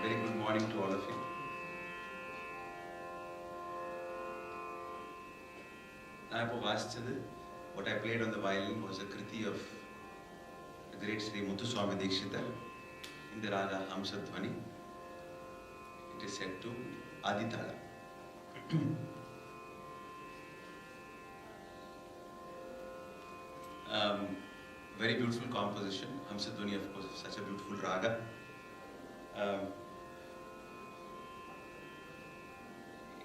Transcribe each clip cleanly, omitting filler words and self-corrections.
Very good morning to all of you. What I played on the violin was a kriti of the great Sri Muthuswami Dikshita in the raga Hamsadhvani. It is set to Aditala. Very beautiful composition. Hamsadhvani, of course, is such a beautiful raga.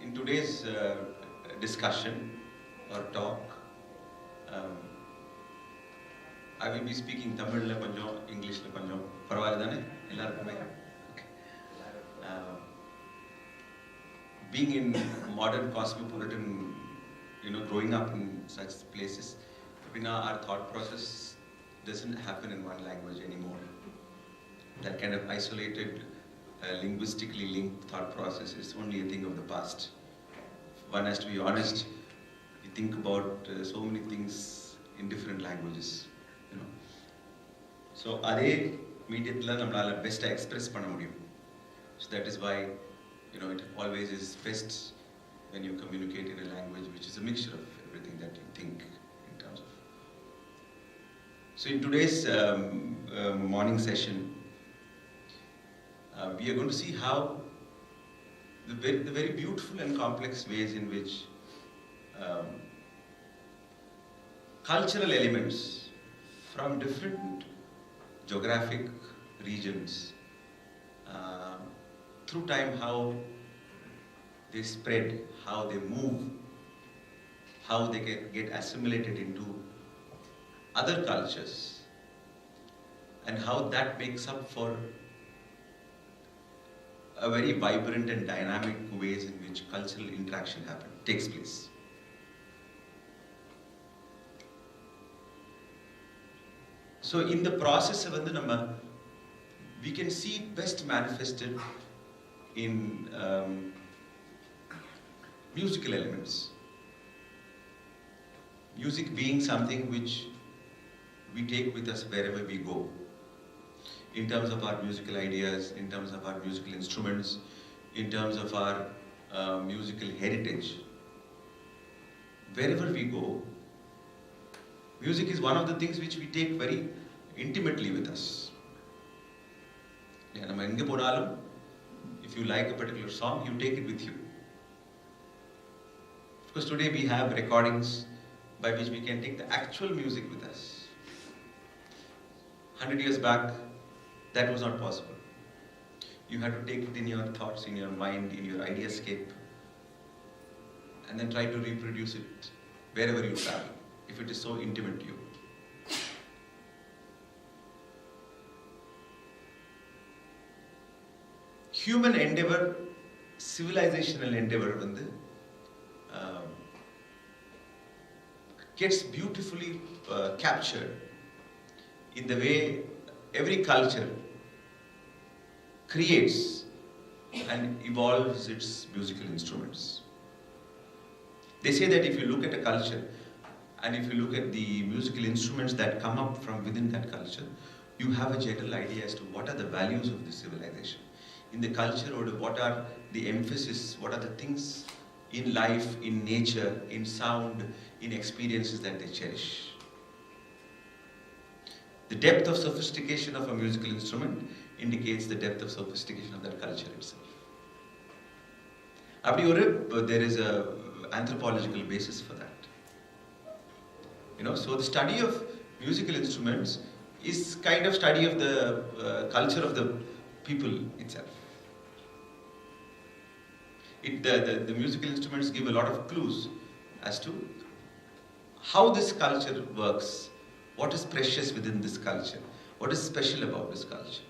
In today's discussion or talk, I will be speaking Tamil la konjam, English la konjam. Paravaladane? Ellarkume? Okay. Being in modern cosmopolitan, growing up in such places, our thought process doesn't happen in one language anymore. That kind of isolated, linguistically linked thought process is only a thing of the past. One has to be honest. We think about so many things in different languages. So, adhe mediatla nammala best express panna mudiyum. So that is why, it always is best when you communicate in a language which is a mixture of everything that you think in terms of. So in today's morning session, we are going to see how the very beautiful and complex ways in which cultural elements from different geographic regions, through time, how they spread, how they move, how they get assimilated into other cultures, and how that makes up for a very vibrant and dynamic ways in which cultural interaction takes place. So in the process of we can see it best manifested in musical elements. Music being something which we take with us wherever we go. In terms of our musical ideas, in terms of our musical instruments, in terms of our musical heritage. Wherever we go, music is one of the things which we take very intimately with us. If you like a particular song, you take it with you. Of course, today we have recordings by which we can take the actual music with us. 100 years back, that was not possible. You had to take it in your thoughts, in your mind, in your ideascape, and then try to reproduce it wherever you travel, if it is so intimate to you. Human endeavor, civilizational endeavor, gets beautifully captured in the way every culture creates and evolves its musical instruments. They say that if you look at a culture and if you look at the musical instruments that come up from within that culture, you have a general idea as to what are the values of this civilization. In the culture, or what are the emphasis, what are the things in life, in nature, in sound, in experiences that they cherish. The depth of sophistication of a musical instrument indicates the depth of sophistication of that culture itself. There is an anthropological basis for that. So the study of musical instruments is kind of study of the culture of the people itself. The musical instruments give a lot of clues as to how this culture works, what is precious within this culture, what is special about this culture.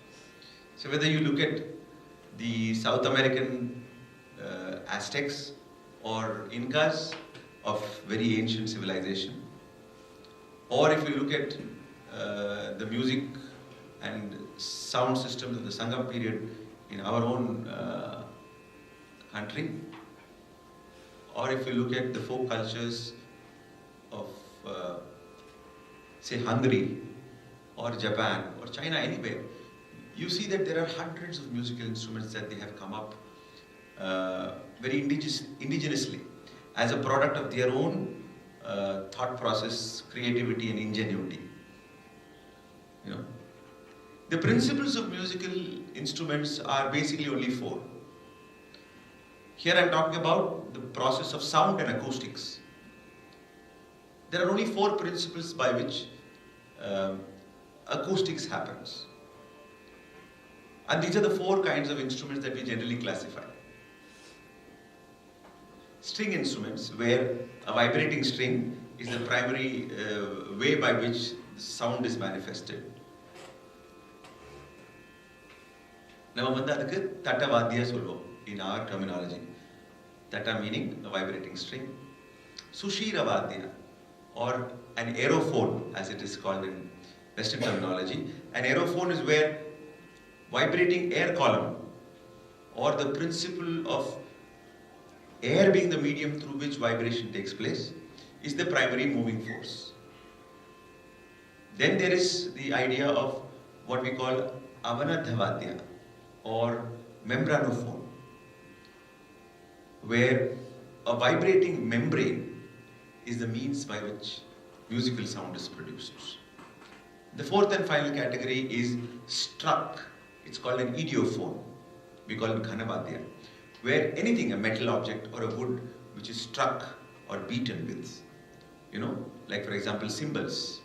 So whether you look at the South American Aztecs or Incas of very ancient civilization, or if you look at the music and sound systems of the Sangam period in our own country, or if you look at the folk cultures of say Hungary or Japan or China, anywhere, you see that there are hundreds of musical instruments that they have come up very indigenously as a product of their own thought process, creativity and ingenuity. You know, the principles of musical instruments are basically only four. Here I am talking about the process of sound and acoustics. There are only four principles by which acoustics happens. And these are the four kinds of instruments that we generally classify. String instruments, where a vibrating string is the primary way by which the sound is manifested. In our terminology. Tata meaning a vibrating string. Sushira Vadya, or an aerophone as it is called in Western terminology. An aerophone is where vibrating air column, or the principle of air being the medium through which vibration takes place, is the primary moving force. Then there is the idea of what we call avanadhavadya or membranophone, where a vibrating membrane is the means by which musical sound is produced. The fourth and final category is struck. It's called an idiophone. We call it ghanavadya, where anything, a metal object or a wood which is struck or beaten with, you know, like for example cymbals,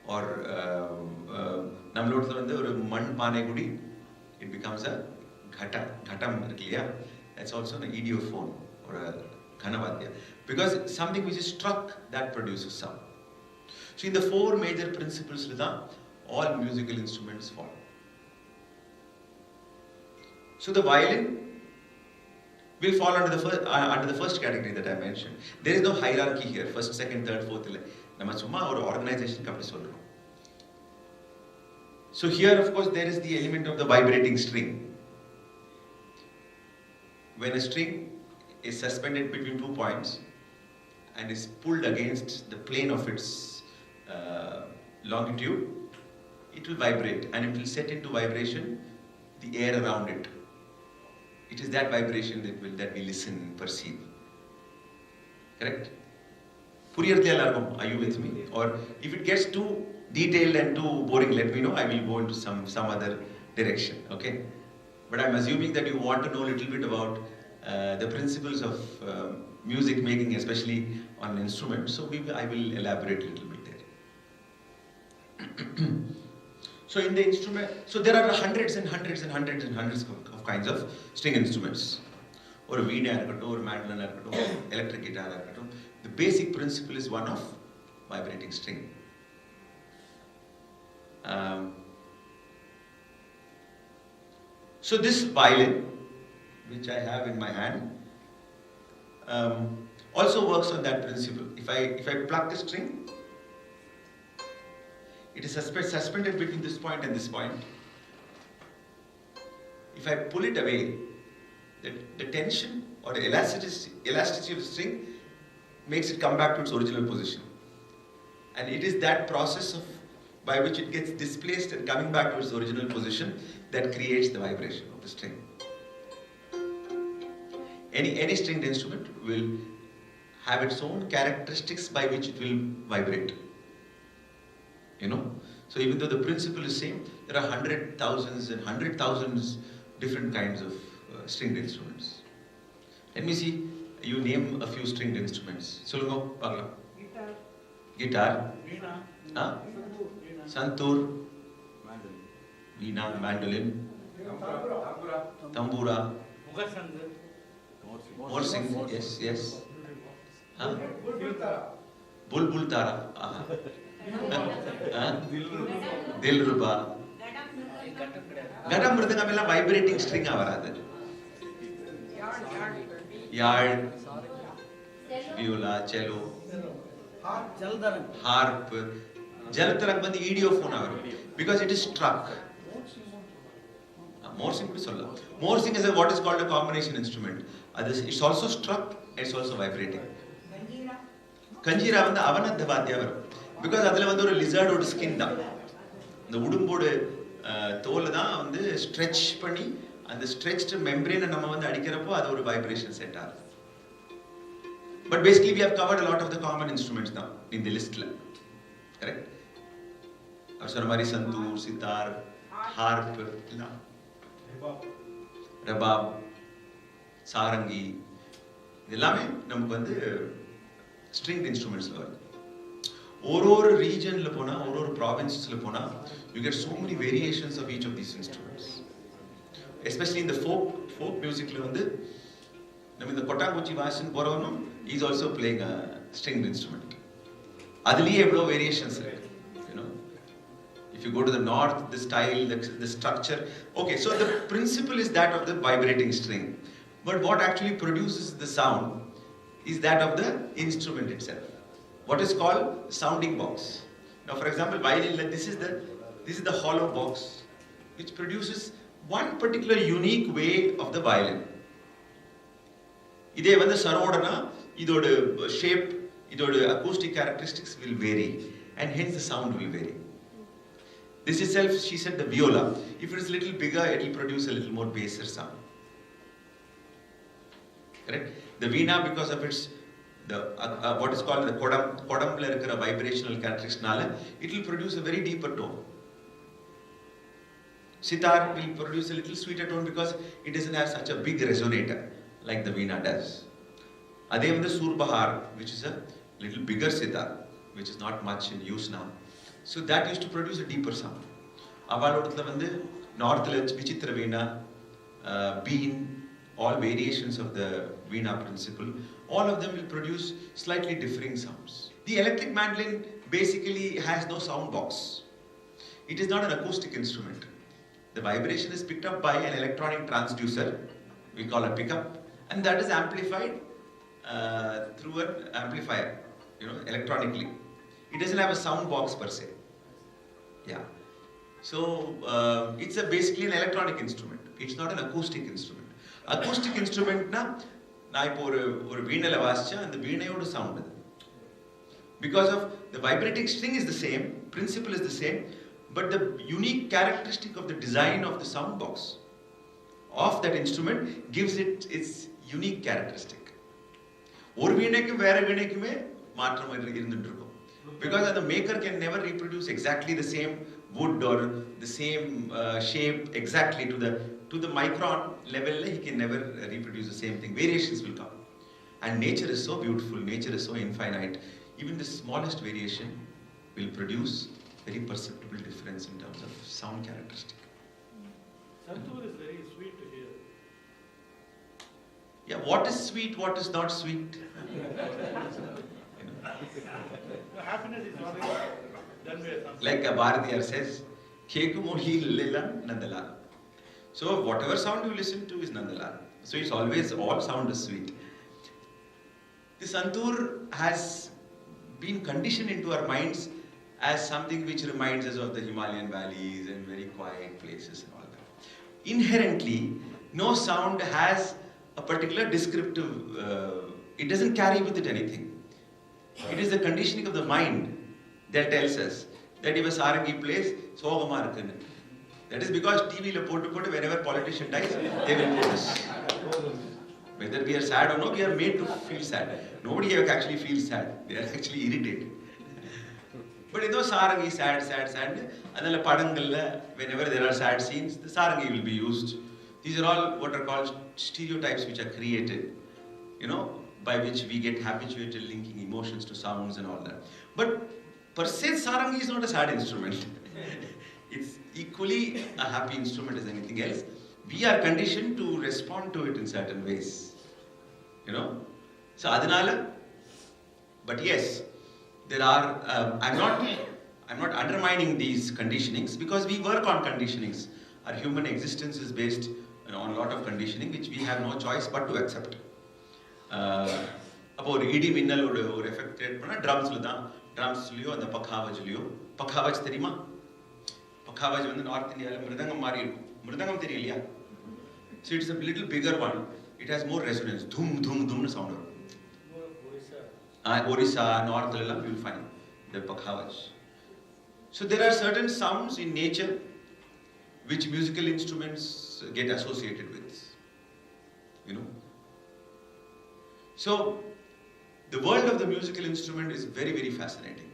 or it becomes a ghatam. That's also an idiophone or a ghanavadya, because something which is struck, that produces sound. So in the four major principles, all musical instruments fall. So the violin will fall under the first category that I mentioned. There is no hierarchy here, first, second, third, fourth. Or organization. So here, of course, there is the element of the vibrating string. When a string is suspended between 2 points and is pulled against the plane of its longitude, it will vibrate and it will set into vibration the air around it. It is that vibration that we listen, perceive. Correct? Are you with me? Or if it gets too detailed and too boring, let me know. I will go into some other direction. Okay? But I'm assuming that you want to know a little bit about the principles of music making, especially on an instrument. So I will elaborate a little bit there. So in the instrument, so there are hundreds and hundreds and hundreds and hundreds of kinds of string instruments. Or a veena, or mandolin, electric guitar. The basic principle is one of vibrating string. So this violin, which I have in my hand, also works on that principle. If I pluck the string, it is suspended between this point and this point. If I pull it away, the tension or the elasticity of the string makes it come back to its original position. And it is that process by which it gets displaced and coming back to its original position that creates the vibration of the string. Any stringed instrument will have its own characteristics by which it will vibrate. You know? So even though the principle is same, there are hundred thousands different kinds of stringed instruments. Let me see, you name a few stringed instruments. Solungo, Pagla. Guitar. Huh? Santur. Veena, mandolin. Tambura. Morsing, yes. Huh? Bulbul Tara. Dilruba. Gatam mridangam ella vibrating string avaradhu. Yard, viola, cello, harp. Jalatarak bandi idiophone avaru, because it is struck. Morsing is what is called a combination instrument. It's also struck, it's also vibrating. Kanjira vandu avanadhavadya varum, because adula vandu oru lizard oda skin da. The udumbodu தோலை தான் வந்து stretch பண்ணி அந்த stretched மெம்பரேனை நம்ம வந்து அடிக்கிறப்போ அது ஒரு வைப்ரேஷன் செட் ஆகுது. But basically we have covered a lot of the common instruments now in the list. Correct? அவர் சொன்ன மாதிரி சந்தூர், சித்தார், ஹார்ப், ரபாப், சாரங்கி, இதெல்லாமே நமக்கு வந்து ஸ்ட்ரிங்ட் இன்ஸ்ட்ருமெண்ட்ஸ்ல வருது. ஒரு ரீஜன்ல போனா, ஒரு ப்ராவின்ஸ்ல போனா you get so many variations of each of these instruments. Especially in the folk musicல வந்து நம்ம இந்த கொட்டாங்குச்சி Vasan போறவனும் is also playing a stringed instrument. அதுலயே எவ்வளோ வேரியேஷன்ஸ் இருக்கு. You know, if you go to the north, the style, the structure. Okay, so the principle is that of the vibrating string, but what actually produces the sound is that of the instrument itself. What is called sounding box. Now, for example, violin, this is the hollow box which produces one particular unique way of the violin. இதே வந்து சரோடனா இதோட shape, இதோட acoustic characteristics will vary and hence the sound will vary. This itself, she said, the viola, if it is little bigger, it will produce a little more basser sound. Correct? The veena, because of its what is called the kodamla irukra vibrational characteristics nala, it will produce a very deeper tone. Sitar will produce a little sweeter tone because it doesn't have such a big resonator like the veena does. Adhe vandu surbahar, which is a little bigger sitar, which is not much in use now. So that used to produce a deeper sound. Avalodathla vandu north la vichitra veena, bean, all variations of the veena principle, all of them will produce slightly differing sounds. The electric mandolin basically has no sound box. It is not an acoustic instrument. The vibration is picked up by an electronic transducer, we call a pickup, and that is amplified through an amplifier, you know, electronically. It doesn't have a sound box per se. Yeah. So it's basically an electronic instrument. It's not an acoustic instrument. Acoustic instrument na நான் இப்போ ஒரு வீணையில வாசிச்சா அந்த வீணையோட sound அது. Because of the vibrating string is the same, principle is the same, but the unique characteristic of the design of the sound box of that instrument gives it its unique characteristic. ஒரு வீணைக்கும் வேற வீணைக்குமே மாற்றம் இருந்துட்டு இருக்கும். Because the maker can never reproduce exactly the same wood or the same shape exactly to the micron level. He can never reproduce the same thing. Variations will come. And nature is so beautiful, nature is so infinite. Even the smallest variation will produce very perceptible difference in terms of sound characteristic. Santoor is very sweet to hear. Yeah, what is sweet, what is not sweet? Happiness is not done by something. Like Bharatiyar says, Keku mohi lilan nandala. So whatever sound you listen to is nandala. So it's always, all sound is sweet. The Santoor has been conditioned into our minds as something which reminds us of the Himalayan valleys and very quiet places and all that. Inherently, no sound has a particular descriptive, it doesn't carry with it anything. It is the conditioning of the mind that tells us that if a sarangi plays, sogama irukku. That is because TV la potu whenever politician dies, they will put this. Whether we are sad or no, we are made to feel sad. Nobody actually feels sad. They are actually irritated. But in those sarangi, sad, adala padangalla, whenever there are sad scenes, the sarangi will be used. These are all what are called stereotypes which are created, you know, by which we get habituated linking emotions to sounds and all that. But per se, sarangi is not a sad instrument. It's equally a happy instrument as anything else. We are conditioned to respond to it in certain ways, you know. So adanala, but yes, there are. I'm not undermining these conditionings because we work on conditionings. Our human existence is based on a lot of conditioning which we have no choice but to accept. அப்போ ஒரு இடி மின்னல் ஒரு effect create பண்ணால் ட்ரம்ஸில் தான், ட்ரம்ஸ்லையோ அந்த பக்காவஜ்லையோ, பக்காவஜ் தெரியுமா? பக்காவஜ் வந்து நார்த் இந்தியாவில் மிருதங்கம் மாதிரி இருக்கும். மிருதங்கம் தெரியலையா? So it's a little bigger one. It has more resonance. தும் தும் தும்னு சவுண்ட் வரும். ஒரிசா நார்த்லலாம் you will find the pakhawaj. So there are certain sounds in nature which musical instruments get associated with, you know. So the world of the musical instrument is very, very fascinating.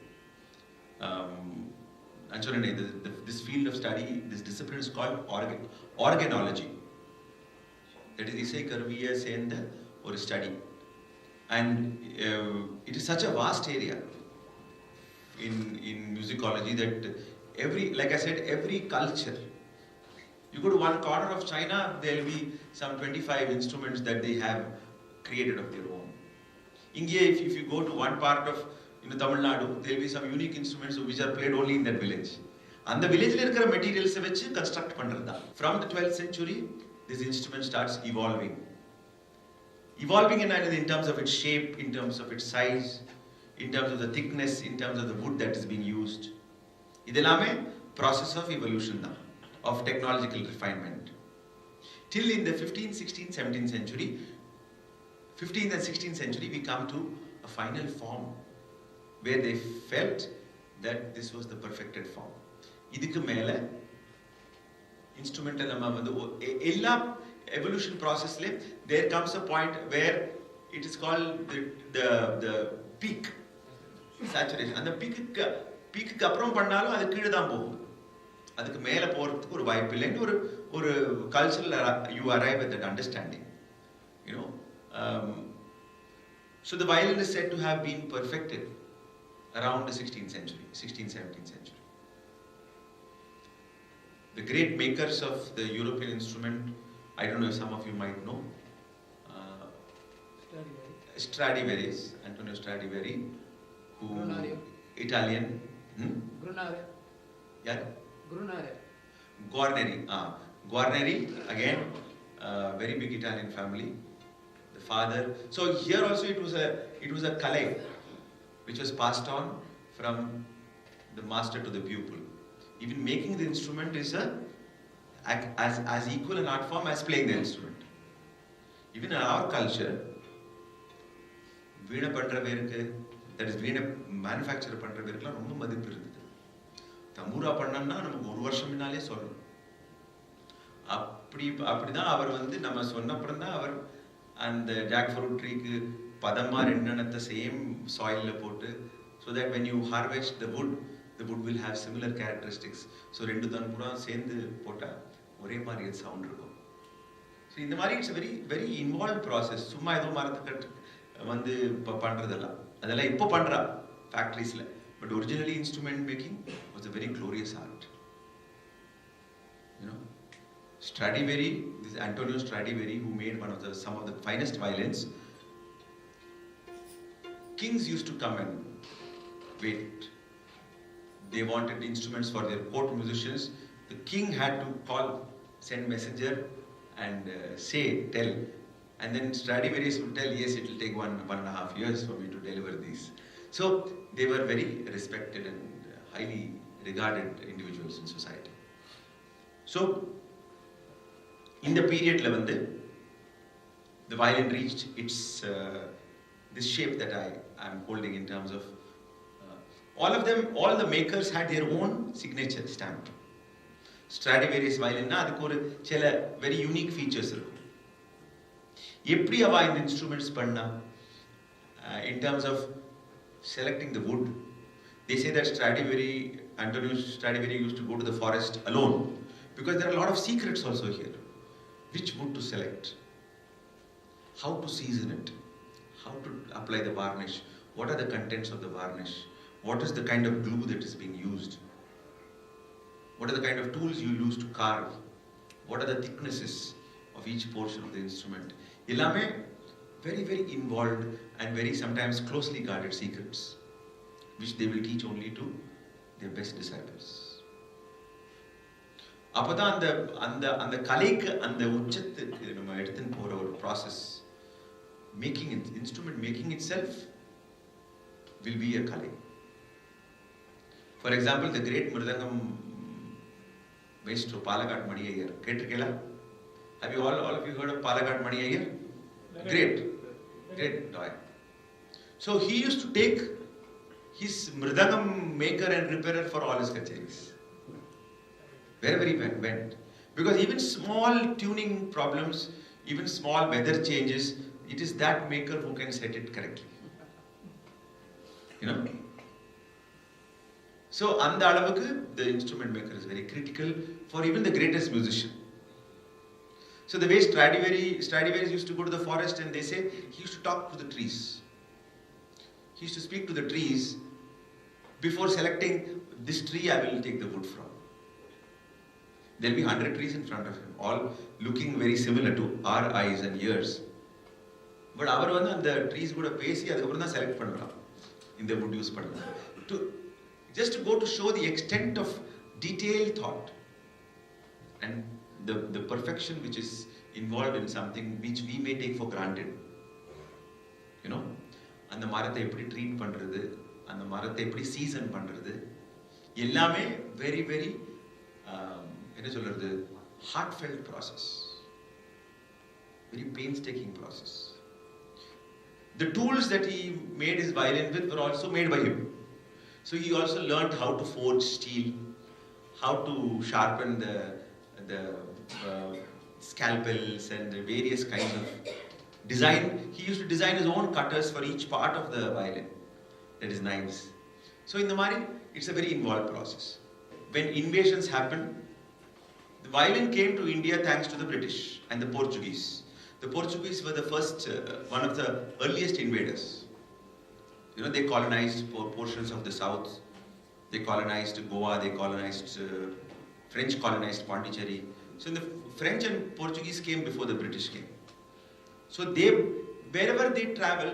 This field of study, this discipline is called organology. That is இசை கருவியை சேர்ந்த ஒரு study. And it is such a vast area in musicology that like I said, every culture. You go to one corner of China, there will be some 25 instruments that they have created of their own. India, if you go to one part of Tamil Nadu, there will be some unique instruments which are played only in that village. And the village la irukra materials vechi construct pandradha. From the 12th century, this instrument starts evolving. Evolving in terms of its shape, in terms of its size, in terms of the thickness, in terms of the wood that is being used. Idellame process of evolution da, of technological refinement. Till in the 15th, 16th, 17th century, 15th and 16th century, we come to a final form where they felt that this was the perfected form. Idukku mele instrumental nama vandu ella evolution process le there comes a point where it is called the peak saturation. And the peak க்கு அப்புறம் பண்ணாலும் அது கீழ தான் போகும். அதுக்கு மேல போறதுக்கு ஒரு வாய்ப்பு இல்லை. ஒரு cultural you arrive at that understanding, you know. So the violin is said to have been perfected around the 16th century, 16th, 17th century. The great makers of the European instrument, I don't know if some of you might know, Stradivarius, Antonio Stradivari, who Italian. Grunare. Yeah. Grunare. Guarneri, again, very big Italian family. The father. So here also it was a kale, which was passed on from the master to the pupil. Even making the instrument is as equal an art form as playing the instrument. Even in our culture, veena pandra verukku, that is veena manufacture pandra verukku romba madippu irundhu. Tambura pannamna namakku oru varsham munnale sollu. அப்படிதான் அவர் வந்து நம்ம சொன்னப்புறம் தான் அவர் அந்த jack fruit ட்ரீக்கு பதமா ரெண்டெண்ணத்தை same சாயில்ல போட்டு, so that when you harvest the wood will have similar characteristics. So ரெண்டு தன்புரா சேர்ந்து போட்டா ஒரே மாதிரி சவுண்ட் இருக்கும். So இந்த மாதிரி it's very very involve process. சும்மா ஏதோ மரத்துக்கு வந்து பண்றதெல்லாம் அதெல்லாம் இப்போ பண்றா ஃபேக்டரிஸ்ல. But originally instrument making was a very glorious art. You know, Stradivari, this Antonio Stradivari, who made some of the finest violins. Kings used to come and wait. They wanted instruments for their court musicians. The king had to send messenger and tell. And then Stradivarius would tell, yes, it will take 1.5 years for me to deliver these. So they were very respected and highly regarded individuals in society. So in the period the violin reached its this shape that I am holding in terms of all the makers had their own signature stamp. Stradivarius violin na adukku oru chela very unique features irukku. Eppadi ava in instruments panna in terms of selecting the wood. They say that Antonio Stradivari used to go to the forest alone because there are a lot of secrets also here. Which wood to select, how to season it, how to apply the varnish, what are the contents of the varnish, what is the kind of glue that is being used, what are the kind of tools you use to carve, what are the thicknesses of each portion of the instrument. Illame very very involved and very sometimes closely guarded secrets which they will teach only to their best disciples. அப்பதான் அந்த கலைக்கு அந்த உச்சத்துக்கு நம்ம எடுத்துன்னு போற ஒரு process. Making instrument making it itself will be a கலை. For example the great mridangam maestro Palakkad Mani Iyer கேட்டிருக்கீங்களா? Have you all of you heard of Palakkad Mani Iyer? Great guy. So he used to take his mridangam maker and repairer for all his kacheris. Wherever he went. Because even small tuning problems, even small weather changes, it is that maker who can set it correctly. You know? So, அந்த அளவுக்கு the instrument maker is very critical for even the greatest musician. So the way Stradivarius used to go to the forest and they say, he used to talk to the trees. He used to speak to the trees before selecting this tree I will take the wood from. There will be 100 trees in front of him, all looking very similar to our eyes and ears. But அவர் வந்து அந்த trees கூட பேசி அதுக்கப்புறம் தான் select பண்ணலாம் இந்த wood use பண்ணலாம். Just to go to show the extent of detailed thought and the perfection which is involved in something which we may take for granted. You know, அந்த மரத்தை எப்படி ட்ரீட் பண்றது, அந்த மரத்தை எப்படி சீசன் பண்றது, எல்லாமே very very என்ன சொல்றது, heartfelt process, very painstaking process. The tools that he made his violin with were also made by him. So he also learned how to forge steel, how to sharpen the scalpels and the various kinds of design. He used to design his own cutters for each part of the violin, that is knives. So in the Mari, it's a very involved process. When invasions happened, the violin came to India thanks to the British and the Portuguese. The Portuguese were the first, one of the earliest invaders. You know, they colonized portions of the south. They colonized Goa, they colonized, French colonized Pondicherry. So the French and Portuguese came before the British came. So they, wherever they travel,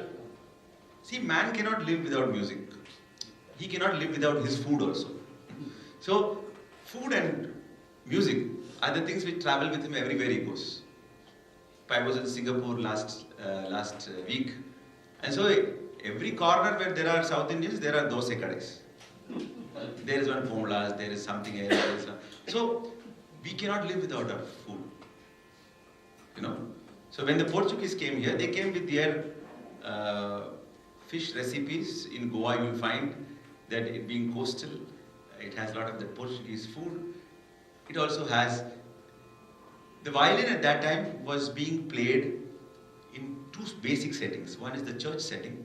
see, man cannot live without music. He cannot live without his food also. So food and music are the things which travel with him everywhere he goes. I was in Singapore last week, and so every corner where there are South Indians, there are dosa kades. There is one pomlas, there is something else. So we cannot live without our food. You know. So when the Portuguese came here, they came with their fish recipes. In Goa, you will find that it being coastal, it has a lot of the Portuguese food. It also has, the violin at that time was being played in two basic settings. One is the church setting,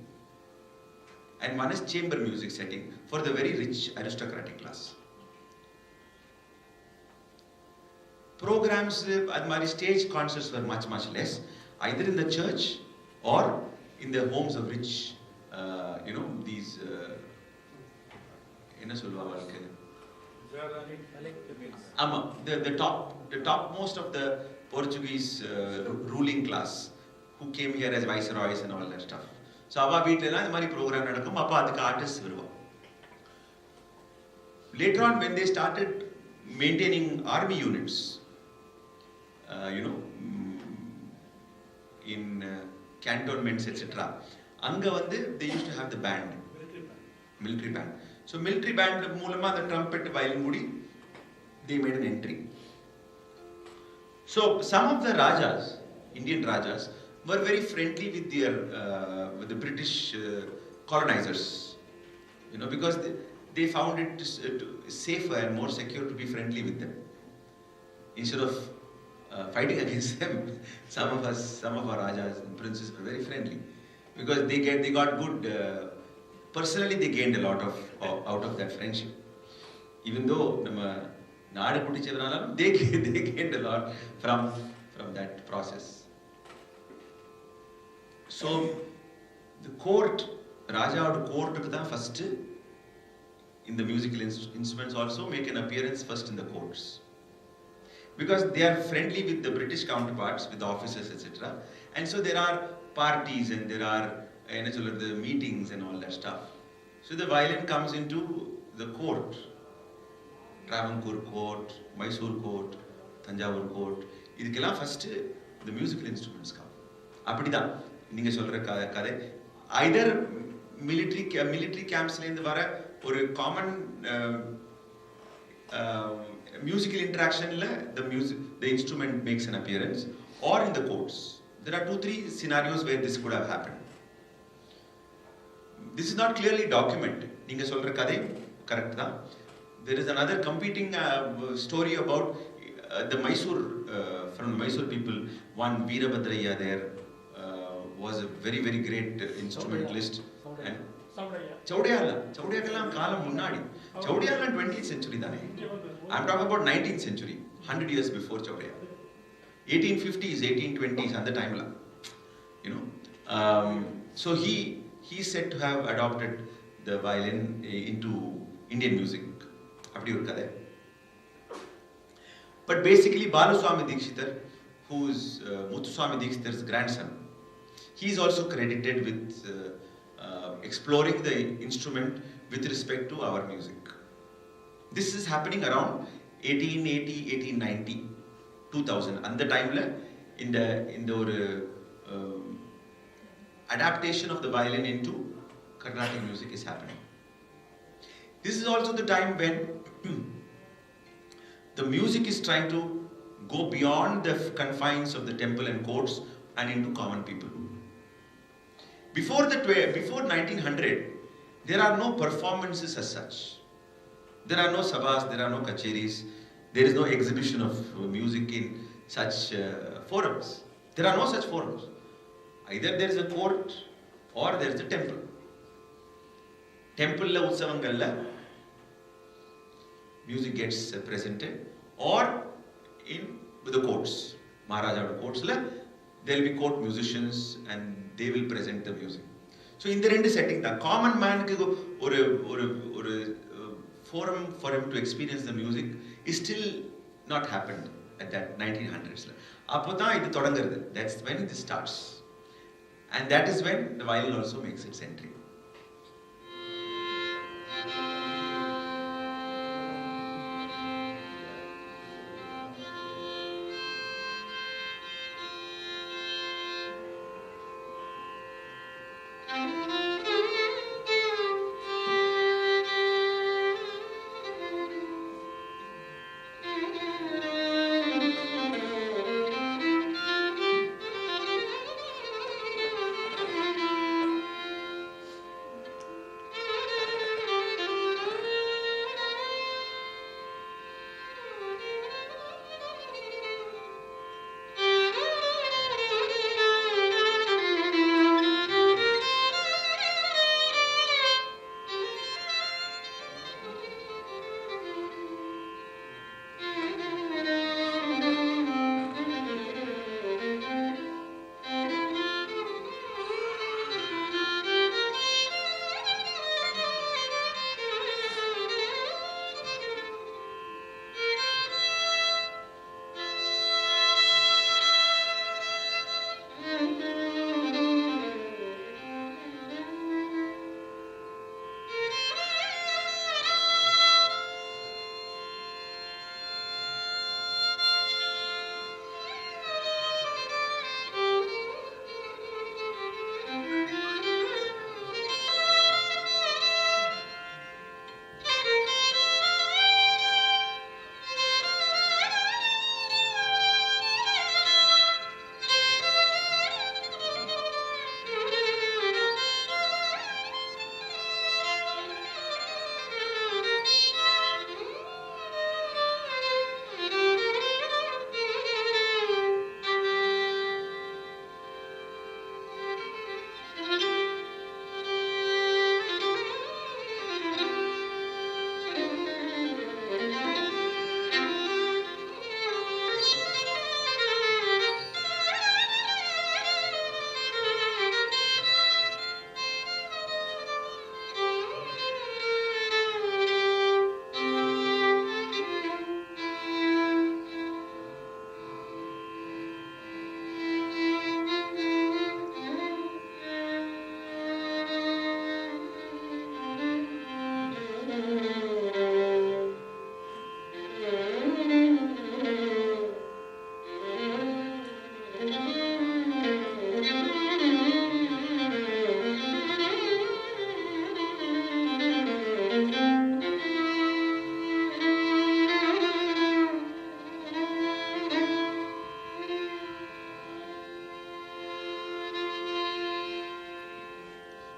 and one is chamber music setting for the very rich aristocratic class. Programs, my stage concerts were much less, either in the church or in the homes of rich, you know, these, என்ன சொல்லுவாங்க, the topmost of the Portuguese ruling class who came here as viceroys and all that stuff. So அவா வீட்டிலலாம் இந்த மாதிரி program நடக்கும், அப்போ அதுக்கு artist வருவாங்க. Later on, when they started maintaining army units, you know, in cantonments, etc., anga vandu they used to have the band, military band. So military band மூலமா the trumpet, violin mudi, they made an entry. So some of the rajas, Indian rajas, were very friendly with their with the British colonizers, you know, because they found it safer and more secure to be friendly with them instead of fighting against them. Some of our rajas and princes were very friendly because they got good. Personally, they gained a lot out of that friendship. Even though they gained a lot from that process. So the court, Raja or court first in the musical instruments also make an appearance first in the courts. Because they are friendly with the British counterparts, with the officers, etc. And so there are parties and there are the meetings and all that stuff. So the violin comes into the court. Travancore court, Mysore court, Thanjavur court. Idukella first the musical instruments come. Appadida ninga solra kadai either military camps la irundhu vara or common musical interaction la the instrument makes an appearance, or in the courts. There are 2-3 scenarios where this could have happened. This is not clearly documented. Ninga solra kadai correct da, there is another competing story about the Mysore, from the Mysore people. One Veerabhadraya there was a very, very great instrumentalist. And Chaudiyala Kalam Munnadi. Chaudiyala 20th century dane. I'm talking about 19th century, 100 years before Chaudiyala. 1850s, 1820s, and the time la. You know. So he is said to have adopted the violin into Indian music. But basically, Baluswami Dikshitar, who is Muthuswami Dikshitar's grandson, he is also credited with exploring the instrument with respect to our music. This is happening around 1880, 1890, 2000. And the time in the adaptation of the violin into Carnatic music is happening. This is also the time when the music is trying to go beyond the confines of the temple and courts and into common people. Before 1900, there are no performances as such. There are no sabhas, there are no kacheris, there is no exhibition of music in such forums. There are no such forums. Either there is a court or there is a temple. Temple la utsavangalla music gets presented, or in the courts. Maharaja courts la there will be court musicians and they will present the music. So in the rendu setting, the common man or forum for him to experience the music is still not happened at that 1900s. That's when this starts. And that is when the violin also makes its entry.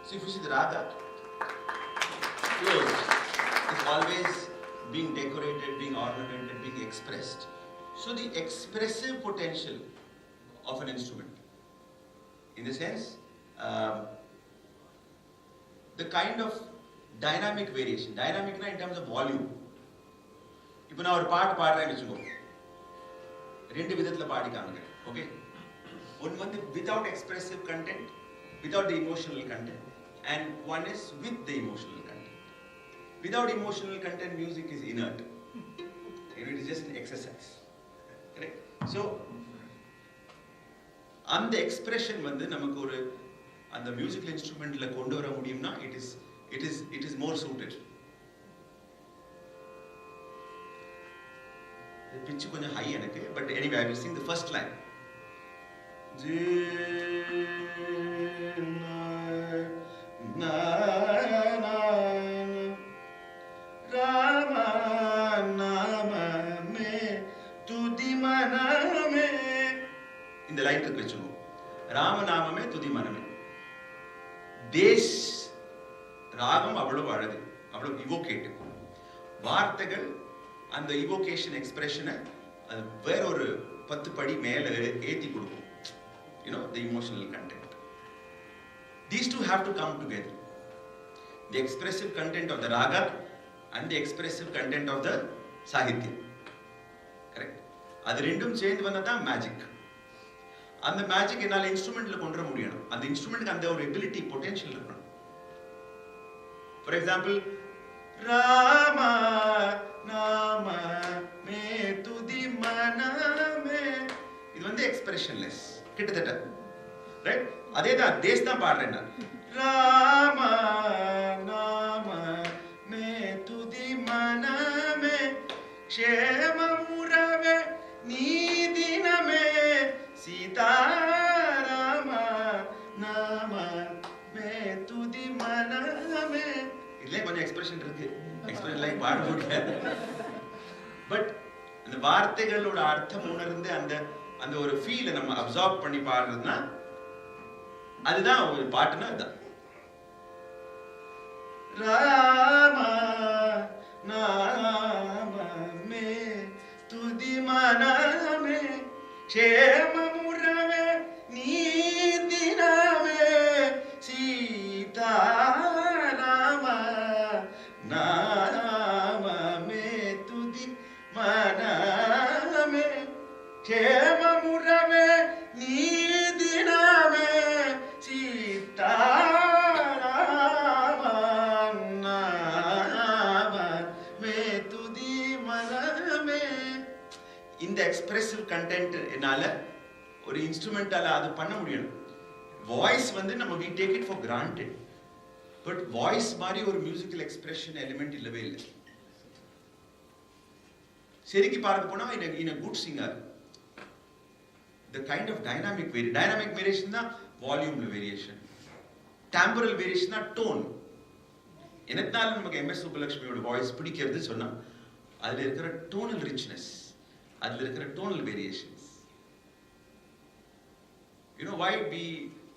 So if you see the raga, close, it's always being decorated, being ornamented, being expressed. So the expressive potential of an instrument, in the sense, the kind of dynamic variation, dynamic in terms of volume. இப்போ நான் ஒரு பாட்டு பாடுறேன்னு வச்சுக்கோ, ரெண்டு விதத்துல பாடி காமிக்கிறேன். Okay, one வந்து without expressive content, without the emotional content, and one is with the emotional content. Without emotional content, music is inert. It is just an exercise. Correct? So அந்த expression வந்து நமக்கு ஒரு அந்த musical instrumentல கொண்டு வர முடியும்னா it is more suited. The pitch கொஞ்சம் high எனக்கு, but anyway I will sing the first line. Rama nama me tudi maname. இந்த லைன் இருக்கு வெச்சுக்கோ. ராம நாமமே துதி மனமே. தேஷ் ராகம் அவ்வளவு அழகு, அவ்வளவு இவோகேட்டிவ். வார்த்தைகள் அந்த இவோகேஷன் எக்ஸ்பிரஷனை அது வேற ஒரு 10 படி மேல ஏத்தி கொடுக்கும். You know, the emotional content. These two have to come together. The expressive content of the raga and the expressive content of the sahitya. Correct? அது ரெண்டும் சேர்ந்து வந்தா மேஜிக். அந்த மேஜிக் என்னால இன்ஸ்ட்ருமெண்ட்ல கொண்டு வர முடியணும். அந்த இன்ஸ்ட்ருமெண்ட்க்கு அந்த ஒரு எபிலிட்டி பொட்டன்ஷியல் இருக்கணும். ஃபார் எக்ஸாம்பிள், ராமா நாம மே துதி மனமே, இது வந்து எக்ஸ்பிரஷன்லெஸ் கிட்டத்தட்ட. ரைட்? அதேதான் தேஸ் தான் பாடுறேன் நான். ராமா நாம மே துதி மனமே க்ஷேமமுறவே நீதினமே சீதாராம நாம மே துதி மனமே. இதுல கொஞ்சம் எக்ஸ்பிரஷன் இருக்கு, எக்ஸ்பிரஷன் லைக் பாட முடியாது. பட் அந்த வார்த்தைகளோட அர்த்தம் உணர்ந்து அந்த ஒரு ஃபீலை நம்ம அப்சார்ப் பண்ணி பாடுறதுன்னா அதுதான் ஒரு பாட்டுன்னா அதுதான். ராமா நாம மே துதி மனமே க்ஷேமமுறவே நீதினமே சீதாராம நாம மே துதி மனமே க்ஷேமமுறவே நீதினமே சீதாராம நாம மே துதி மனமே. இந்த எக்ஸ்பிரசிவ் கண்டென்ட் என்னால ஒரு இன்ஸ்ட்ருமெண்டால அது பண்ண முடியும். வாய்ஸ் வந்து நம்ம we take it for granted, but voice மாதிரி ஒரு மியூசிக்கல் எக்ஸ்பிரஷன் எலிமெண்ட் இல்லவே இல்லை. சரிக்கு பார்க்க போனா in a good singer the kind of dynamic variation தான் volume variation, temporal variation தான் tone. என்னத்தால நமக்கு MS சுப்புலட்சுமியோட வாய்ஸ் பிடிக்கிறது சொன்னா அதுல இருக்கிற டோனல் ரிச்னஸ், அதுல இருக்கிற tonal variations. You know why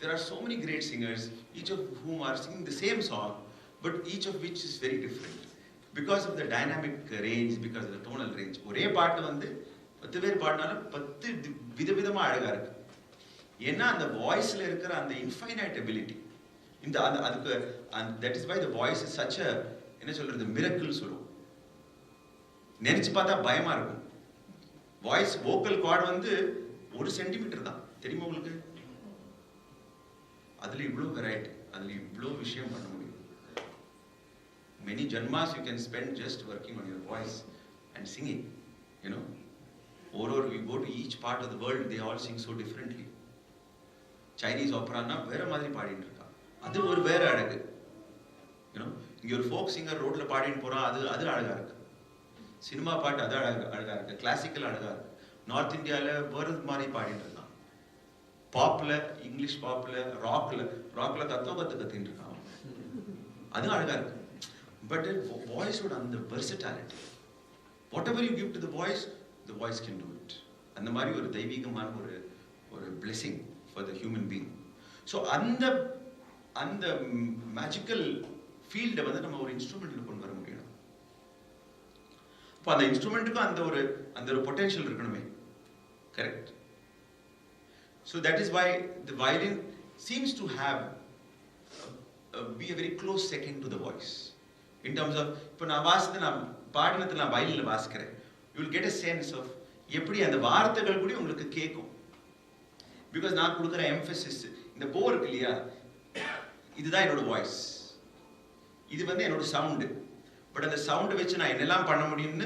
there are so many great singers, each of whom are singing the same song, but each of which is very different because of the dynamic range, because of the tonal range. ஒரே பாட்டு வந்து 10 பேர் பாடினாலும் 10 விதவிதமா அழகா இருக்கு. ஏன்னா அந்த வாய்ஸ்ல இருக்கிற அந்த இன்ஃபைனைட் எபிலிட்டி, இந்த அதுக்கு that is why the voice is such a என்ன சொல்றது miracle சொல்லுவோம். நினைச்சு பார்த்தா பயமா இருக்கும். வாய்ஸ் வோக்கல் கார்டு வந்து 1 சென்டிமீட்டர் தான், தெரியுமா உங்களுக்கு? அதுல இவ்வளவு வெரைட்டி, அதுல இவ்வளவு விஷயம் பண்ண முடியும். Many janmas you can spend just working on your voice and singing, you know. Or you go to each part of the world, they all sing so differently. Chinese opera na வேற மாதிரி பாடிட்டு இருக்கா, அது ஒரு வேற அழகு. You know, இங்க ஒரு folk singer ரோட்ல பாடிட்டு போறான், அது அழகா இருக்கு. சினிமா பாட்டு அது அழகா இருக்கு, கிளாசிக்கல் அழகா இருக்கு. நார்த் இந்தியால வேற மாதிரி பாடிட்டு இருக்கான். பாப்ல, இங்கிலீஷ் பாப்ல, ராக்ல தத்துவத்தை கத்திட்டு இருக்கான், அது அழகா இருக்கு. But voice would அந்த versatility, whatever you give to the voice can do it. அந்த மாதிரி ஒரு தெய்வீகமான ஒரு blessing for the human being. So அந்த magical field வந்து நம்ம ஒரு இன்ஸ்ட்ருமெண்ட்ல கொண்டு வர முடியும். இப்போ அந்த இன்ஸ்ட்ருமெண்ட்டுக்கும் அந்த ஒரு பொட்டென்ஷியல் இருக்கணுமே. Correct. So that is why the violin seems to have be a very close second to the voice in terms of இப்போ நான் பாடினத்தில் நான் வயலில் வாசிக்கிறேன், you will get a sense of எப்படி அந்த வார்த்தைகள் கூட உங்களுக்கு கேட்கும். பிகாஸ் நான் கொடுக்குற எம்பசிஸ் இந்த போ இருக்கு இல்லையா, இதுதான் என்னோட வாய்ஸ், இது என்னோட சவுண்டு. பட் அந்த சவுண்டை வச்சு நான் என்னெல்லாம் பண்ண முடியும்னு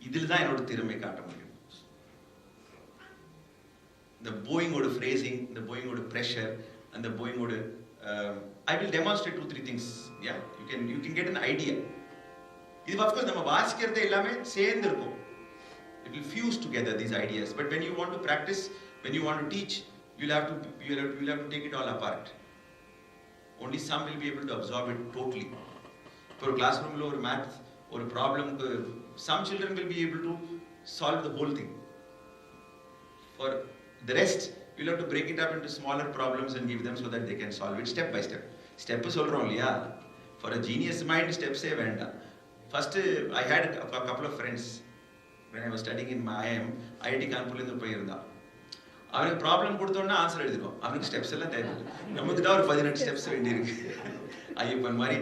இதில் தான் என்னோட திறமை காட்ட முடியும். இந்த போயிங்கோட phrasing, the போயிங்கோட pressure, and the போயிங்கோட I will demonstrate 2-3 things. Yeah, you can get an idea. இது of course நம்ம வாசிக்கிறது எல்லாமே சேர்ந்து இருக்கும். It will fuse together these ideas. But when you want to practice, when you want to teach, you'll have to take it all apart. Only some will be able to absorb it totally. For a classroom or math or a problem, some children will be able to solve the whole thing. For the rest, you'll have to break it up into smaller problems and give them so that they can solve it step by step. Step solron liya. For a genius mind, steps say venda. First, I had a couple of friends when I was studying in my IIT Kanpur in the Payirda. அவனுக்கு problem கொடுத்தோன்னா answer எழுதிடும், அவனுக்கு steps எல்லாம் தேவையில்லை. நமக்கு தான் ஒரு 18 steps வேண்டியிருக்கு. ஐயப்பன் மாதிரி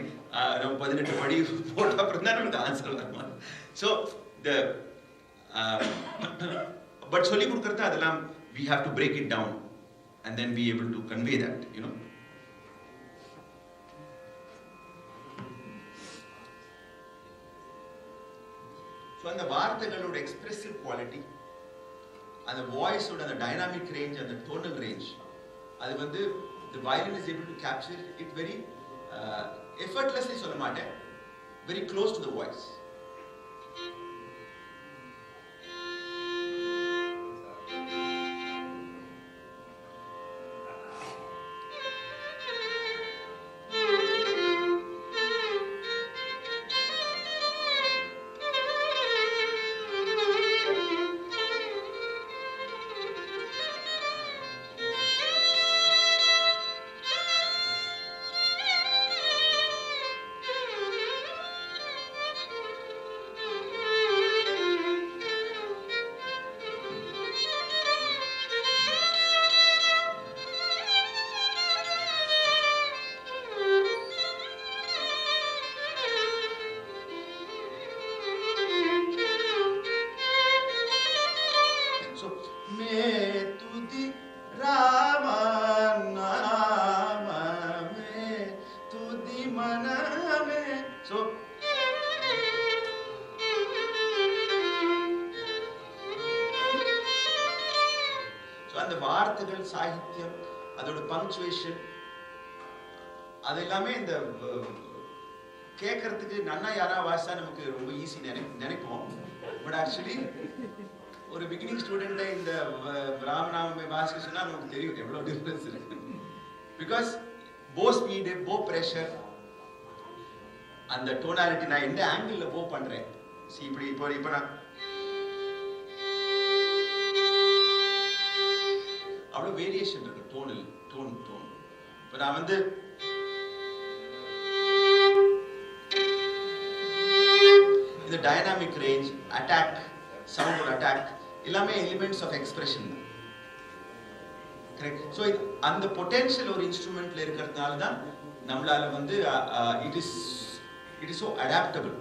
நம்ம 18 படி போட்ட அப்புறம் தான் நமக்கு ஆன்சர் வருமா. ஸோ பட் சொல்லி கொடுக்குறது அதெல்லாம் we have to break it down and then be able to convey that, you know. So and the vaarthagalோட expressive quality and the voice and the dynamic range and the tonal range, அது the violin is able to capture it very effortlessly சொல்ல மாட்டேன், very close to the voice. அந்த வார்த்தைகள், சாகித்யம், அதோட punctuation, அது எல்லாமே இந்த கேட்கறதுக்கு நன்னா யாரா வாசிச்சா நமக்கு ரொம்ப ஈஸி நினைப்போம். பட் ஆக்சுவலி ஒரு பிகினிங் ஸ்டூடெண்ட்டை இந்த ராமநாமமே வாசிக்க சொன்னா நமக்கு தெரியும் எவ்வளவு டிஃபரன்ஸ் இருக்கு. பிகாஸ் போ ஸ்பீடு, போ ப்ரெஷர், அந்த டோனாலிட்டி, நான் எந்த ஆங்கிள் போ பண்றேன், இப்போ நான் அவ்வளவு வேரியேஷன் இருக்கு டோன். இப்போ நான் இந்த dynamic range, attack, sound attack எல்லாமே எலிமெண்ட்ஸ் ஆஃப் எக்ஸ்பிரஷன் தான். கரெக்ட். ஸோ அந்த பொட்டென்ஷியல் ஒரு இன்ஸ்ட்ருமெண்ட்ல இருக்கிறதுனால தான் நம்மளால it is so adaptable.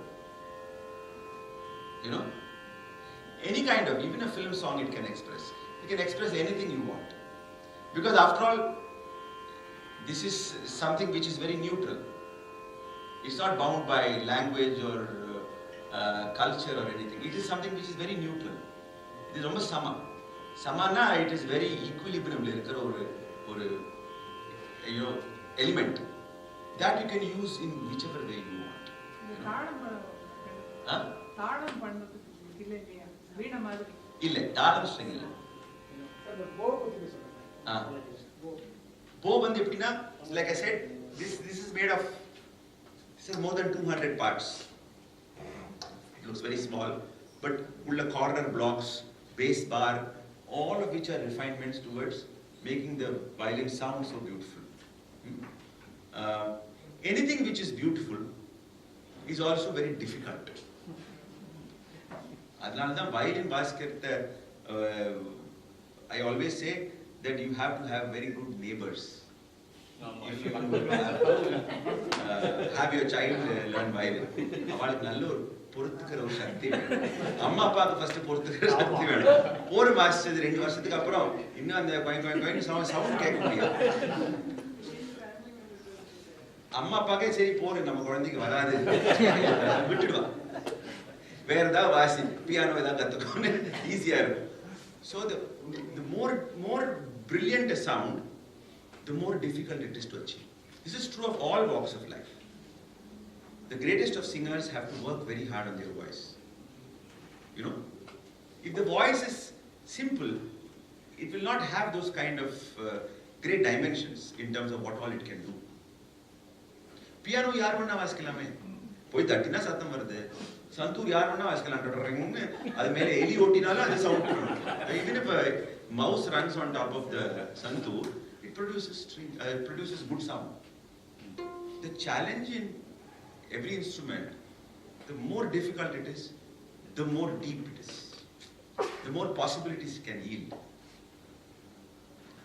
You know, any kind of, even a film song it can express. You can express anything you want. Because after all, this is something which is very neutral. It's not bound by language or culture or anything. It is something which is very neutral. It is almost samana, it is very equilibrium or element that you can use in whichever way you want. தாளம் பண்ணதுக்கு இல்ல இல்லையா, வீணை மாதிரி இல்ல, தாளம் string இல்ல. Bow எப்படின்னா, like I said, this is made of, this is more than 200 parts. It looks very small, but ulla corner blocks, bass bar, all of which are refinements towards making the violin sound so beautiful. Anything which is beautiful is also very difficult. அதனால தான் violin வாசிக்கிறத I always say that you have to have very good neighbors. If you have your child learn violin, அவளுக்கு நல்ல ஒரு பொறுத்துக்கிற ஒரு சக்தி வேணும். அம்மா அப்பாவுக்கு first பொறுத்துக்கிற சக்தி வேணும். ஒரு வாசிச்சது 2 வருஷத்துக்கு அப்புறம் இன்னும் அந்த கோயின் சவுண்ட் கேட்க முடியாது. அம்மா அப்பாக்கே சரி போறேன் நம்ம குழந்தைக்கு வராது விட்டுடுவா. வேற ஏதாவது வாசி பியானோ ஏதாவது கத்துக்கோன்னு ஈஸியா இருக்கும். So the more brilliant a sound, the more difficult it is to achieve. This is true of all walks of life. The greatest of singers have to work very hard on their voice. You know, if the voice is simple, it will not have those kind of great dimensions in terms of what all it can do. Piano yaar vanna vasikkalame poi tattina satham varudhu santoor yaar vanna vasikkalam ringu adu mele eli ottinala adu sound vanum. Even if a mouse runs on top of the santoor, it produces good sound. The challenge in every instrument, the more difficult it is, the more deep it is, the more possibilities it can yield.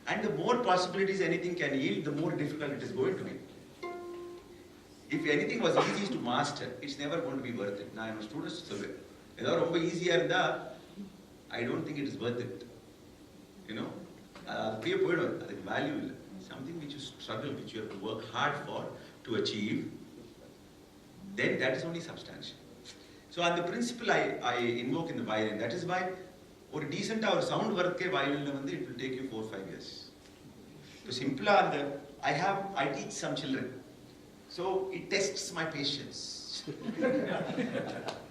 And the more possibilities anything can yield, the more difficult it is going to be. If anything was easy to master, it's never going to be worth it. Now, I am students solve. Edha romba easy irundha, I don't think it is worth it. You know, adu poidum, adukku value illa. Something which you struggle, which you have to work hard for to achieve, then that is only substantial. So on the principle I invoke in the violin, that is why or decent or sound work violin la vandu it will take you 4-5 years. So simple I teach some children. So it tests my patience.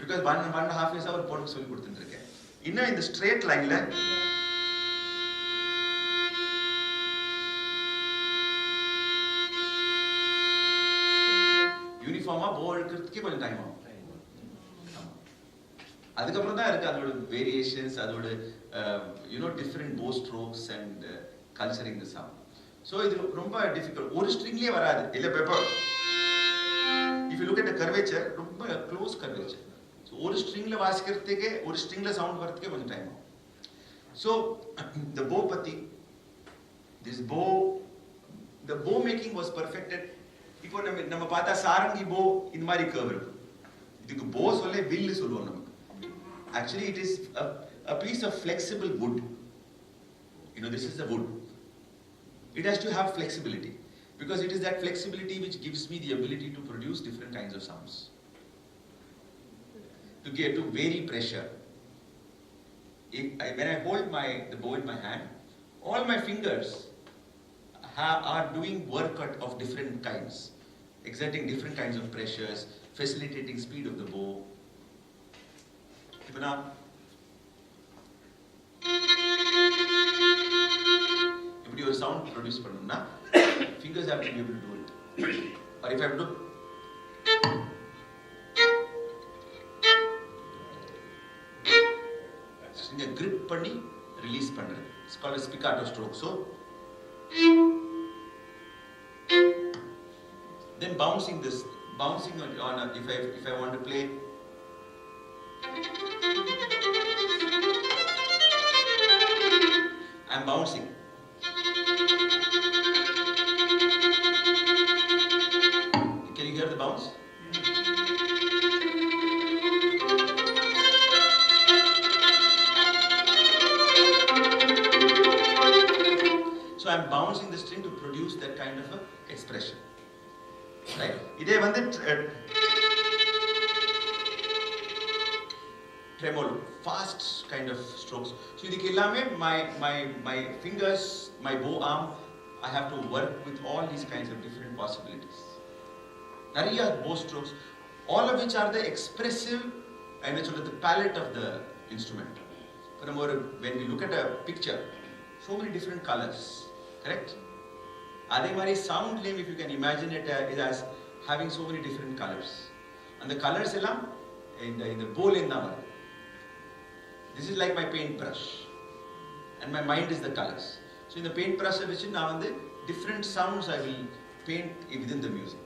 Because 1.5 years அவர் போட்டு சொல்லி கொடுத்துருக்கேன். இன்னும் இந்த straight லைன்ல யூனிஃபார்மா போ எடுக்கிறதுக்கே கொஞ்சம் time ஆகும். அதுக்கப்புறம் தான் இருக்கு அதோட வேரியேஷன்ஸ், அதோட டிஃப்ரெண்ட் போ strokes and culturing the sound. So இது ரொம்ப டிஃபிகல்ட். ஒரு ஸ்ட்ரிங்லேயே வராது. இல்லை paper if you look at the curvature, ரொம்ப க்ளோஸ் curvature. ஸோ ஒரு ஸ்ட்ரிங்ல வாசிக்கிறதுக்கே ஒரு ஸ்ட்ரிங்ல சவுண்ட் வரதுக்கே கொஞ்சம் டைம் ஆகும். ஸோ the bow பத்தி the bow making was perfected. இப்போ நம்ம பார்த்தா சாரங்கி போ இந்த மாதிரி கர்வ் இருக்கு. இதுக்கு போ சொல்ல வில்லு சொல்லுவோம் நமக்கு. Actually it is a piece of flexible wood. This is the wood. It has to have flexibility, because it is that flexibility which gives me the ability to produce different kinds of sounds, to vary pressure. When I hold the bow in my hand, all my fingers are doing work of different kinds, exerting different kinds of pressures, facilitating speed of the bow. Now, if you sound produce பண்ணனும்னா fingers have to be able to do it. Or if I have to string grip பண்ணி release பண்றது, it's called a spiccato stroke. So then bouncing on if I want to play I'm bouncing. Can you hear the bounce? So I'm bouncing the string to produce that kind of a expression. Right? Idhe vandu tremolo, fast kind of strokes. So idhukku ellame my fingers, my bow arm, I have to work with all these kinds of different possibilities. Nariya bow strokes, all of which are the expressive and the palette of the instrument. When we look at a picture, so many different colors, correct? Adhe mari sound name, if you can imagine it as having so many different colors, and the colors ellam in the bowl in our. This is like my paintbrush, and my mind is the colors. So in the paintbrush, now the different sounds I will paint within the music.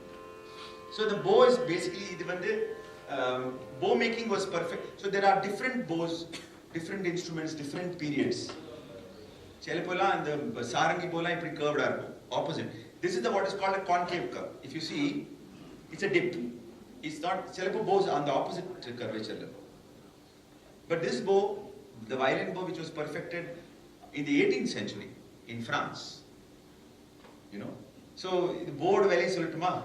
So the bow is basically bow making was perfect. So there are different bows, different instruments, different periods. Chelapola and the sarangi bola is curved opposite. This is what is called a concave curve. If you see, it's a dip. It's not, Chelapo bows on the opposite curvature level. But this bow, the violin bow which was perfected in the 18th century in France, you know. So the board valley solituma.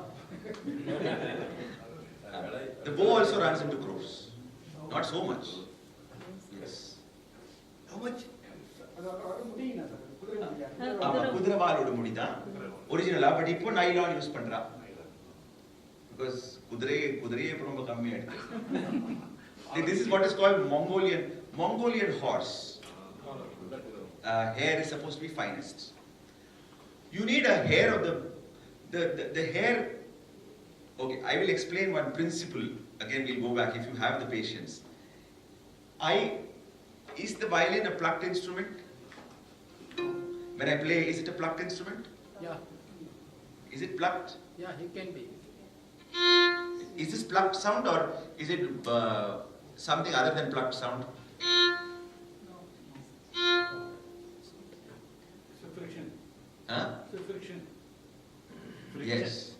The bow also runs into crores. Not so much. Yes. How much? Kudravaalodu mudida. Original, but ipo nylon use pandra. Because kudre promba kammi adike. This is what is called Mongolian horse. Hair is supposed to be finest. You need a hair of the hair. Okay, I will explain one principle. Again, we'll go back if you have the patience. Is the violin a plucked instrument? When I play, is it a plucked instrument? Yeah. Is it plucked? Yeah, it can be. Is this plucked sound or is it something other than plucked sound? It's a friction. Huh? It's a friction. Yes.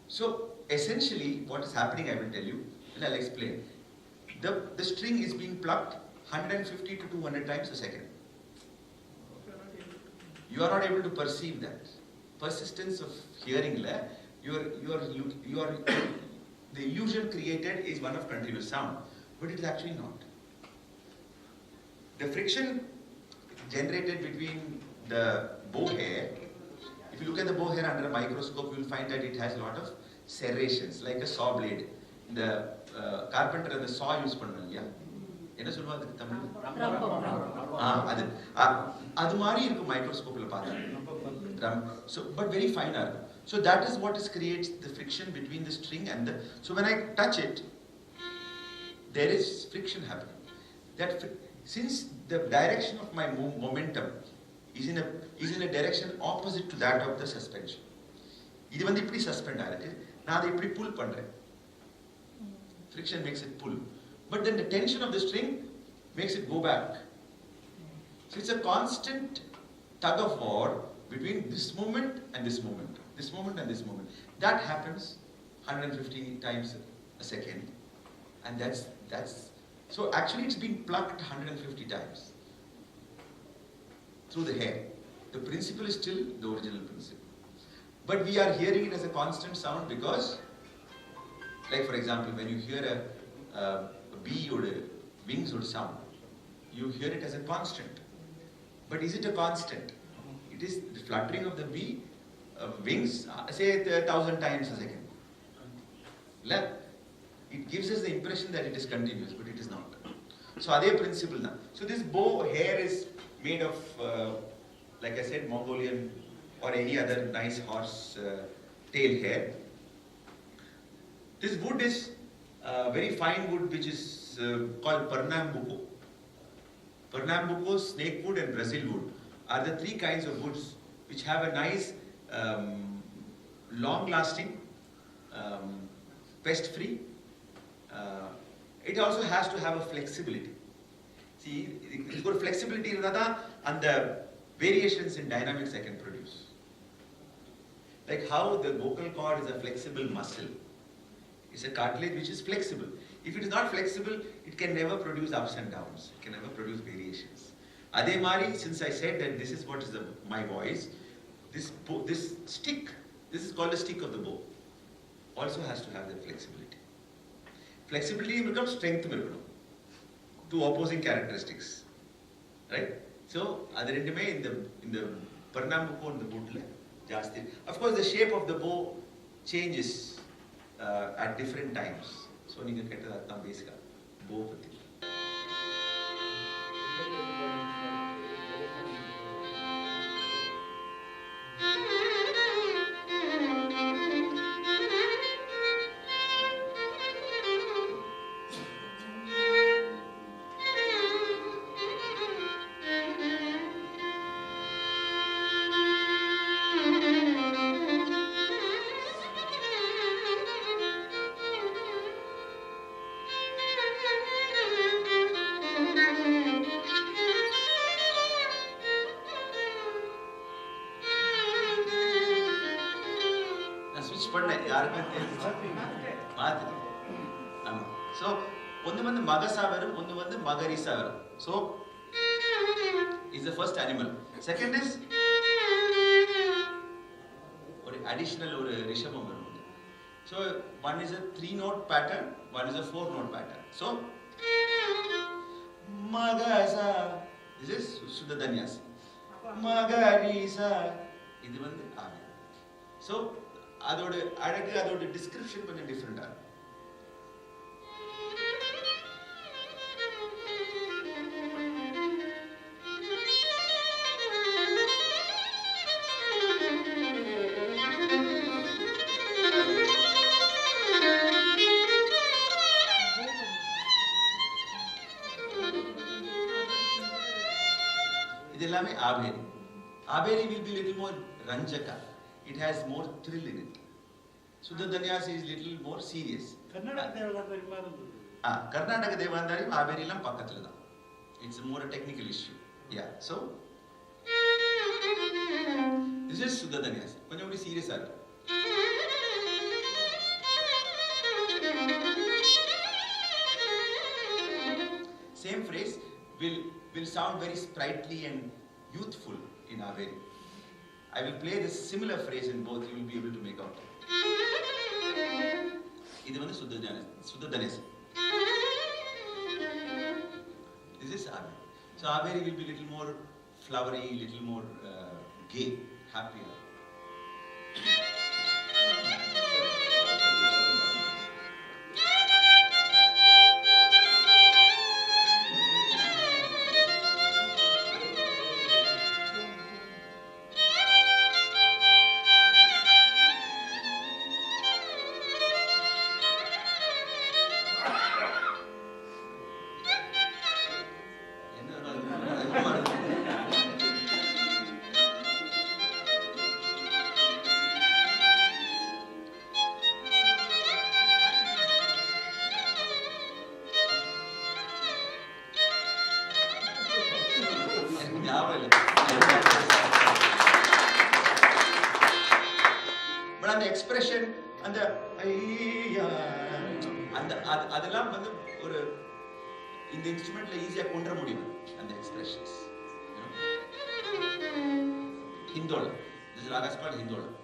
So essentially what is happening, I will tell you, and I'll explain. The string is being plucked 150 to 200 times a second. You are not able to perceive that. Persistence of hearing, the illusion created is one of continuous sound, but it is actually not. The friction generated between the bow hair, if you look at the bow hair under a microscope, you will find that it has a lot of serrations, like a saw blade. The carpenter and the saw use pannuvaanga, yeah? என்ன சொல்லுவாங்க தமிழ்? அது மாதிரி இருக்கும் மைக்ரோஸ்கோப்ல பார்த்தா. So but very fine are. So that is what creates the friction between the string and the. So when I touch it, there is friction happening. Since the direction of my momentum is in a direction opposite to that of the suspension. இது வந்து இப்படி suspend ஆயிருக்கு. நான் அதை இப்படி pull பண்றேன். Friction makes it pull. But then the tension of the string makes it go back. So it's a constant tug of war between this moment and this moment. This moment and this moment. That happens 150 times a second. And that's so actually it's being plucked 150 times through the hair. The principle is still the original principle. But we are hearing it as a constant sound because, like for example, when you hear a bee or wings or sound, you hear it as a constant. But is it a constant? It is the fluttering of the bee wings, say 1,000 times a second. It gives us the impression that it is continuous, but it is not. So, adhe principle na. So, this bow hair is made of, like I said, Mongolian or any other nice horse tail hair. This wood is very fine wood, which is called Pernambuco. Pernambuco, snake wood, and Brazil wood are the three kinds of woods which have a nice, long-lasting, pest-free. It also has to have a flexibility. See, it's got flexibility and the variations in dynamics I can produce. Like how the vocal cord is a flexible muscle. It's a cartilage which is flexible. If it is not flexible, it can never produce ups and downs. It can never produce variations. Adhe mari, since I said that this is what is my voice, this stick, this is called the stick of the bow, also has to have that flexibility. Flexibility becomes strength. Two opposing characteristics, right? So, other in the Pernambuco and the wood, jasti. Of course, the shape of the bow changes at different times. So, you can get that basic bow. யாருக்கும் தெரிஞ்சு மாதிரி. ஆமா. So ஒன்று வந்து மகசா வரும், ஒன்று வந்து மகரிசா வரும். So is the first animal. Second is ஒரு அடிஷனல் ஒரு ரிஷபம் வரும். So one is a 3-note pattern, one is a 4-note pattern. So மகசா, this is சுத்த தன்யாசி. மகரிசா, இது வந்து ஆவி. ஸோ அதோட அழகு, அதோட டிஸ்கிரிப்ஷன் கொஞ்சம் டிஃப்ரெண்டா. இது எல்லாமே Abheri. Abheri will be little more ranjaka. It has more thrill in it. Shuddha Danyasi is little more serious. Karnataka தேவதாந்தரி மாதிரி இருந்தது. கர்நாடக தேவதாந்தரி ஆபேரிலாம் பக்கத்துல தான். It's more a technical issue. Yeah. So this is Shuddha Danyasi. கொஞ்சம் ஒரு சீரியஸா இருக்கு. Same phrase will sound very sprightly and youthful in Averi. I will play this similar phrase in both. You will be able to make out. இது வந்து Shuddha Danyasi. This is Averi. So Averi will be little more flowery, little more gay, happier. But அந்த expression, அந்த அதெல்லாம் வந்து ஒரு இந்த இன்ஸ்ட்ருமெண்ட்ல ஈஸியா கொண்டு வர முடியும். அந்த expressions Hindolam. This raga is called Hindolam.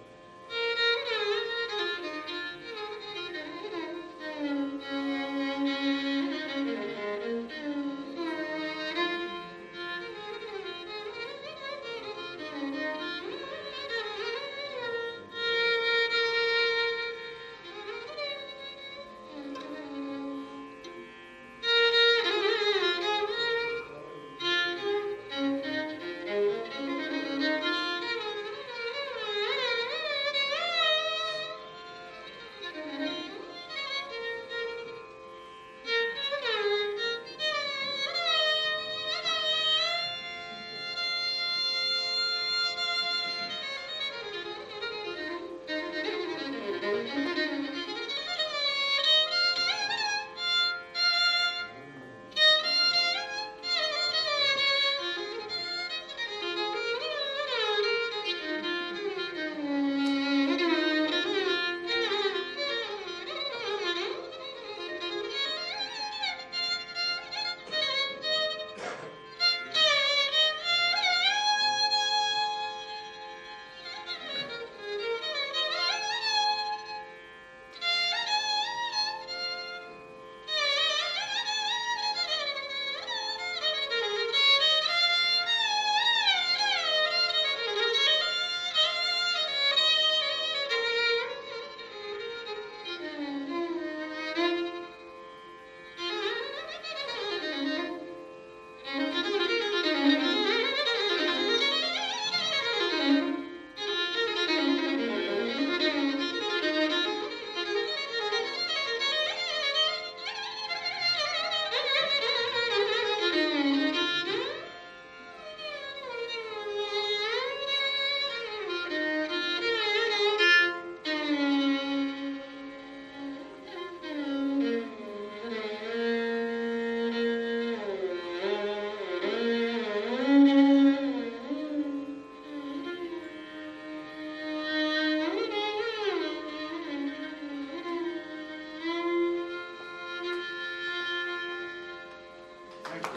Thank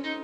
you.